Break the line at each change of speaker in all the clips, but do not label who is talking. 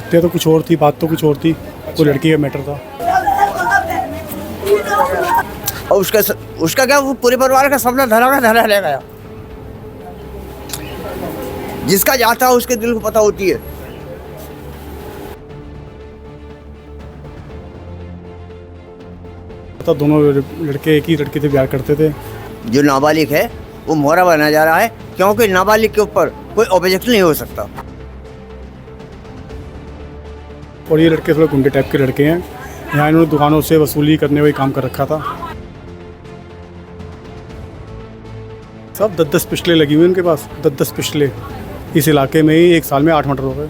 हत्या तो कुछ और थी, बात तो कुछ और थी। वो लड़की का मैटर था।
और उसका क्या, वो पूरे परिवार का सपना धरा ले गया। जिसका जाता है उसके दिल को पता होती है।
तो दोनों लड़के एक ही लड़की से प्यार करते थे।
जो नाबालिग है वो मोहरा बना जा रहा है, क्योंकि नाबालिग के ऊपर कोई ऑब्जेक्ट नहीं हो सकता।
और ये लड़के थोड़े गुंडे टाइप के लड़के हैं। यहाँ इन्होंने दुकानों से वसूली करने का काम कर रखा था। सब 10-10 पिस्टलें लगी हुई उनके पास, 10-10 पिस्टलें। इस इलाके में ही एक साल में 8 मर्डर हो गए,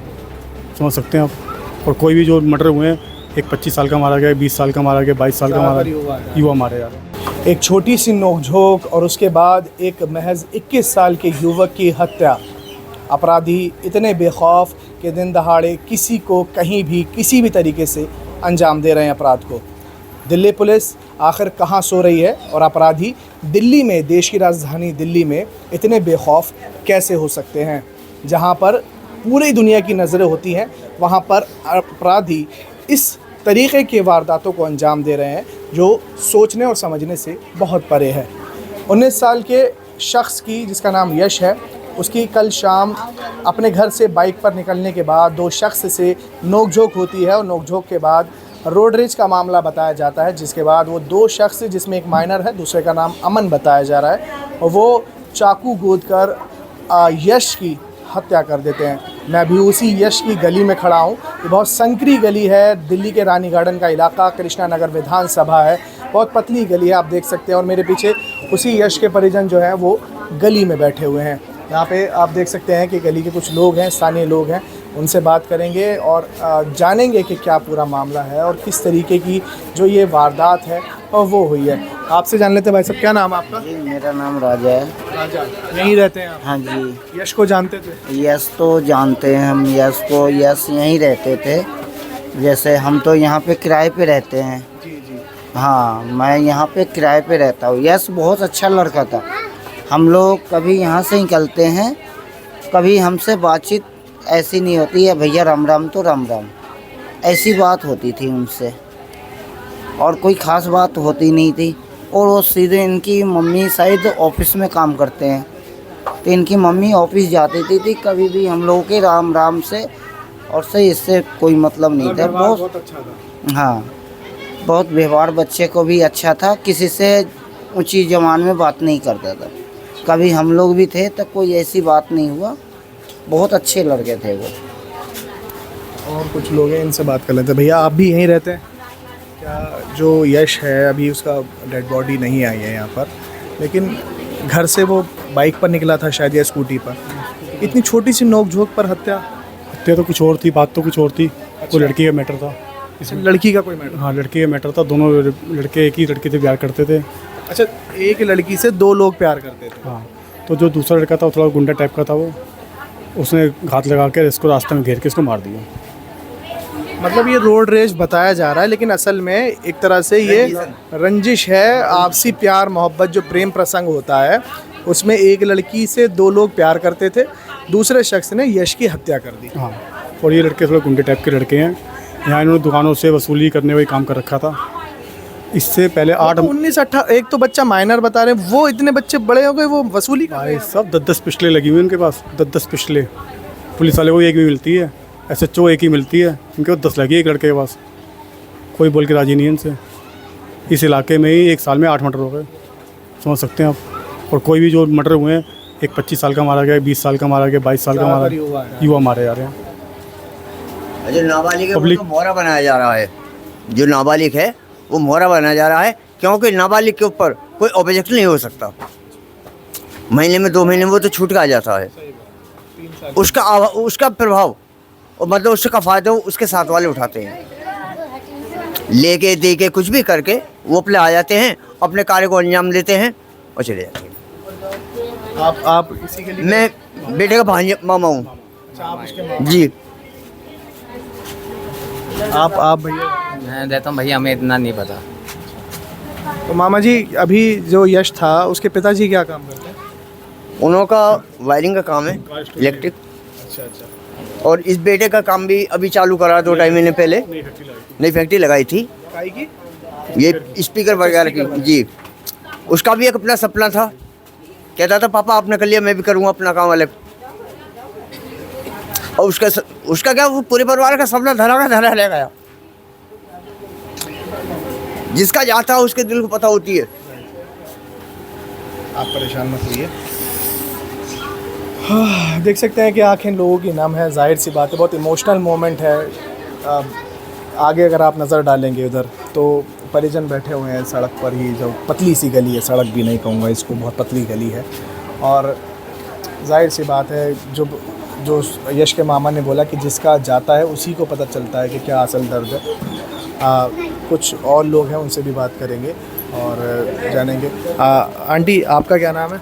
समझ सकते हैं आप। और कोई भी जो मर्डर हुए हैं, एक 25 साल का मारा गया, 20 साल का मारा गया, 22 साल का मारा गया, युवा मारे जा रहे।
एक छोटी सी नोकझोंक और उसके बाद एक महज 21 साल के युवक की हत्या। अपराधी इतने बेखौफ कि दिन दहाड़े किसी को कहीं भी किसी भी तरीके से अंजाम दे रहे हैं अपराध को। दिल्ली पुलिस आखिर कहाँ सो रही है और अपराधी दिल्ली में, देश की राजधानी दिल्ली में इतने बेखौफ कैसे हो सकते हैं? जहाँ पर पूरी दुनिया की नज़रें होती हैं, वहाँ पर अपराधी इस तरीक़े के वारदातों को अंजाम दे रहे हैं जो सोचने और समझने से बहुत परे है। 19 साल के शख्स की, जिसका नाम यश है, उसकी कल शाम अपने घर से बाइक पर निकलने के बाद 2 शख्स से नोकझोंक होती है और नोकझोंक के बाद रोड रेज का मामला बताया जाता है, जिसके बाद वो 2 शख्स, जिसमें एक माइनर है, दूसरे का नाम अमन बताया जा रहा है, और वो चाकू गोद कर यश की हत्या कर देते हैं। मैं भी उसी यश की गली में खड़ा हूँ। ये बहुत संकरी गली है, दिल्ली के रानी गार्डन का इलाका, कृष्णा नगर विधानसभा है। बहुत पतली गली है, आप देख सकते हैं। और मेरे पीछे उसी यश के परिजन जो हैं वो गली में बैठे हुए हैं। यहाँ पे आप देख सकते हैं कि गली के कुछ लोग हैं, स्थानीय लोग हैं, उनसे बात करेंगे और जानेंगे कि क्या पूरा मामला है और किस तरीके की जो ये वारदात है और वो हुई है। आपसे जान लेते हैं। भाई साहब, क्या नाम है आपका?
जी, मेरा नाम राजा है।
राजा, यहीं रहते हैं आप?
हाँ जी।
यश को जानते थे?
यश तो जानते हैं हम यश को, यश यहीं रहते थे। जैसे हम तो यहाँ पे किराए पे रहते हैं।
जी जी।
हाँ, मैं यहाँ पे किराए पे रहता हूँ। यश बहुत अच्छा लड़का था। हम लोग कभी यहाँ से निकलते हैं, कभी हमसे बातचीत ऐसी नहीं होती है, भैया राम राम तो राम राम, ऐसी बात होती थी उनसे, और कोई ख़ास बात होती नहीं थी। और वो सीधे, इनकी मम्मी शायद ऑफिस में काम करते हैं, तो इनकी मम्मी ऑफिस जाती थी कभी भी हम लोगों के राम राम से और से इससे कोई मतलब नहीं था। बहुत
अच्छा था।
हाँ, बहुत व्यवहार बच्चे को भी अच्छा था, किसी से ऊंची जबान में बात नहीं करता था। कभी हम लोग भी थे तो कोई ऐसी बात नहीं हुआ, बहुत अच्छे लड़के थे वो।
और कुछ लोग हैं, इनसे बात कर लेते हैं। भैया, आप भी यहीं रहते हैं क्या? जो यश है, अभी उसका डेड बॉडी नहीं आई है यहाँ पर, लेकिन घर से वो बाइक पर निकला था शायद या स्कूटी पर। इतनी छोटी सी नोकझोंक पर हत्या
तो कुछ और थी, बात तो कुछ और थी। वो लड़की का मैटर था।
इसमें लड़की का कोई मैटर?
हाँ, लड़की का मैटर था। दोनों लड़के एक ही लड़की से प्यार करते थे।
अच्छा, एक लड़की से 2 लोग प्यार करते थे?
हाँ, तो जो दूसरा लड़का था वो थोड़ा गुंडा टाइप का था। वो उसने घात लगा कर इसको रास्ते में घेर के इसको मार दिया।
मतलब ये रोड रेज बताया जा रहा है, लेकिन असल में एक तरह से ये रंजिश है, आपसी प्यार मोहब्बत, जो प्रेम प्रसंग होता है उसमें एक लड़की से 2 लोग प्यार करते थे, दूसरे शख्स ने यश की हत्या कर दी।
हाँ, और ये लड़के थोड़े गुंडे टाइप के लड़के हैं। यहाँ इन्होंने दुकानों से वसूली करने का काम कर रखा था। इससे पहले
19-18, एक तो बच्चा माइनर बता रहे हैं, वो इतने बच्चे बड़े हो गए, वो वसूली कर रहे हैं।
सब 10-10 पिस्टलें लगी हुई उनके पास, 10-10 पिस्टलें। पुलिस वाले को एक भी मिलती है, SHO एक ही मिलती है, इनके पास 10 लगी है एक लड़के के पास। कोई बोल के राजी नहीं है इनसे। इस इलाके में ही एक साल में 8 मर्डर हो गए, समझ सकते हैं आप। और कोई भी जो मर्डर हुए हैं, एक 25 साल का मारा गया, 20 साल का मारा गया, 22 साल का मारा गया, युवा मारे जा रहे हैं।
जो नाबालिग है वो तो मोहरा बनाया जा रहा है। जो नाबालिग है वो मोहरा बनाया जा रहा है, क्योंकि नाबालिग के ऊपर कोई ऑब्जेक्ट नहीं हो सकता। महीने में 2 महीने में वो तो छूट का आ जाता है। उसका प्रभाव और मतलब उसका फ़ायदा उसके साथ वाले उठाते हैं। लेके दे के कुछ भी करके वो अपने आ जाते हैं, अपने कार्य को अंजाम देते हैं और चले जाते हैं।
आप इसी के लिए?
मैं बेटे का भांजा मामा हूँ। जी।
आप भैया?
मैं देता हूँ भैया, हमें इतना नहीं पता।
तो मामा जी, अभी जो यश था उसके पिताजी क्या काम करते हैं?
उन्हों का वायरिंग का काम है, इलेक्ट्रिक।
अच्छा अच्छा।
और इस बेटे का काम भी अभी चालू करा 2-2.5 महीने पहले, नई फैक्ट्री लगाई थी
काई की
ये स्पीकर वगैरह की जी। उसका भी एक अपना सपना था, कहता था पापा आपने कर लिया मैं भी करूँगा अपना काम अलग। और उसका क्या, वो पूरे परिवार का सपना धरा रह गया। जिसका जाता है उसके दिल को पता होती है।
आप परेशान मत होइए। देख सकते हैं कि आंखें लोगों की नम है, जाहिर सी बात है, बहुत इमोशनल मोमेंट है। आगे अगर आप नज़र डालेंगे उधर तो परिजन बैठे हुए हैं सड़क पर ही, जो पतली सी गली है, सड़क भी नहीं कहूँगा इसको, बहुत पतली गली है। और जाहिर सी बात है, जो यश के मामा ने बोला कि जिसका जाता है उसी को पता चलता है कि क्या असल दर्द है। कुछ और लोग हैं, उनसे भी बात करेंगे और जानेंगे। आंटी आपका क्या नाम है?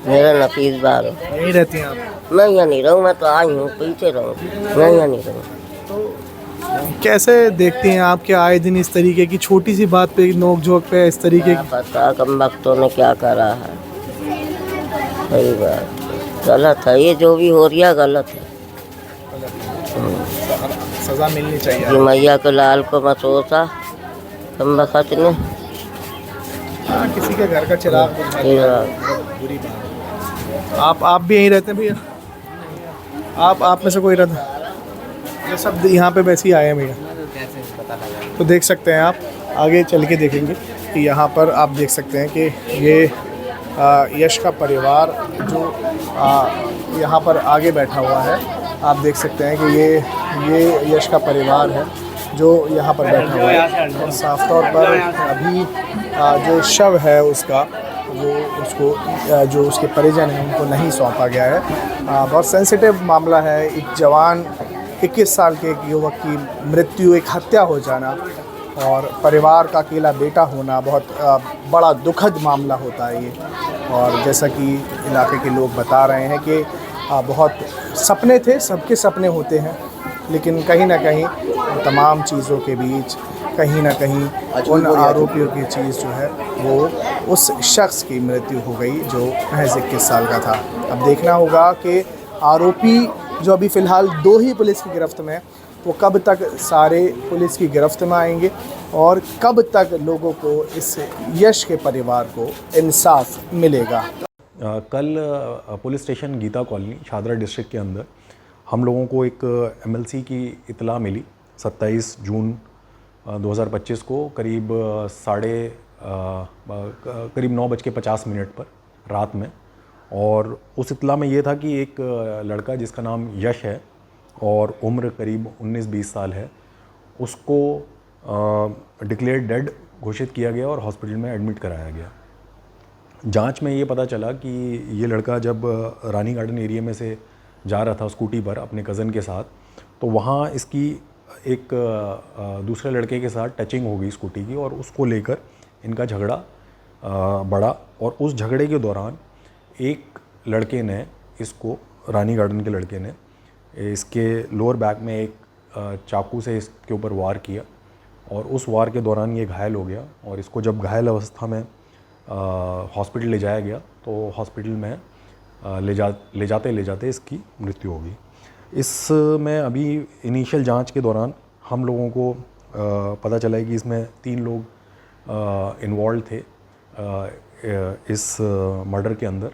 मेरा नफीस बार है।
यहीं रहती हैं आप?
मैं यहाँ नहीं रहूँ, मैं तो आई हूँ, पीछे रहूँ, मैं यहाँ नहीं रहूँ।
कैसे देखती हैं आप कि आए दिन इस तरीके की छोटी सी बात पे, नोक झोंक पे इस तरीके की?
पता कम वक्तों ने क्या करा है। सही बात, गलत है ये, जो भी हो रही है गलत है।
सज़ा मिलनी चाहिए।
कि मैया के लाल को मसोसा कम वक्त ने
किसी के घर का चिराग बुझा दिया, बुरी बात। आप भी यहीं रहते हैं भैया? आप में से कोई रहता? ये सब यहाँ पे वैसे ही आए हैं भैया, तो देख सकते हैं आप, आगे चल के देखेंगे कि यहाँ पर आप देख सकते हैं कि ये यश का परिवार जो यहाँ पर आगे बैठा हुआ है, आप देख सकते हैं कि ये यश का परिवार है जो यहाँ पर बैठा हुआ है। और साफ तौर पर अभी जो शव है उसका, वो उसको जो उसके परिजन हैं उनको नहीं सौंपा गया है। बहुत सेंसिटिव मामला है। एक जवान 21 साल के एक युवक की मृत्यु, एक हत्या हो जाना और परिवार का अकेला बेटा होना बहुत बड़ा दुखद मामला होता है ये। और जैसा कि इलाके के लोग बता रहे हैं कि बहुत सपने थे, सबके सपने होते हैं, लेकिन कहीं ना कहीं तमाम चीज़ों के बीच कहीं ना कहीं उन आरोपियों की चीज़ जो है वो उस शख्स की मृत्यु हो गई जो महज 21 साल का था। अब देखना होगा कि आरोपी जो अभी फ़िलहाल 2 ही पुलिस की गिरफ्त में, वो कब तक सारे पुलिस की गिरफ्त में आएंगे और कब तक लोगों को इस यश के परिवार को इंसाफ मिलेगा।
कल police station Geeta colony Shahdara district के अंदर हम लोगों को एक एमएलसी की इतला मिली 27 जून 2025 को करीब 9:50 पर रात में। और उस इतला में ये था कि एक लड़का जिसका नाम यश है और उम्र करीब 19-20 साल है, उसको डिक्लेयर डेड घोषित किया गया और हॉस्पिटल में एडमिट कराया गया। जांच में ये पता चला कि ये लड़का जब रानी गार्डन एरिया में से जा रहा था स्कूटी पर अपने कज़न के साथ, तो वहाँ इसकी एक दूसरे लड़के के साथ टचिंग हो गई स्कूटी की और उसको लेकर इनका झगड़ा बढ़ा। और उस झगड़े के दौरान एक लड़के ने इसको, रानी गार्डन के लड़के ने इसके लोअर बैक में एक चाकू से इसके ऊपर वार किया और उस वार के दौरान ये घायल हो गया। और इसको जब घायल अवस्था में हॉस्पिटल ले जाया गया तो हॉस्पिटल में ले जाते इसकी मृत्यु हो गई। इसमें अभी इनिशियल जांच के दौरान हम लोगों को पता चला है कि इसमें 3 लोग इन्वॉल्व थे इस मर्डर के अंदर,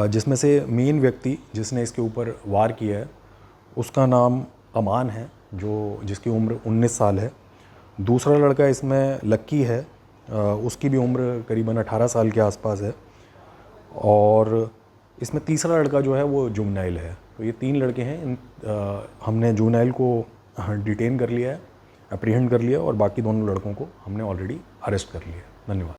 जिसमें से मेन व्यक्ति जिसने इसके ऊपर वार किया है उसका नाम अमान है, जिसकी उम्र 19 साल है। दूसरा लड़का इसमें लक्की है, उसकी भी उम्र करीबन 18 साल के आसपास है। और इसमें तीसरा लड़का जो है वो जुवेनाइल है। तो ये 3 लड़के हैं। हमने जुवेनाइल को डिटेन कर लिया है, अप्रीहेंड कर लिया और बाकी दोनों लड़कों को हमने ऑलरेडी अरेस्ट कर लिया है। धन्यवाद।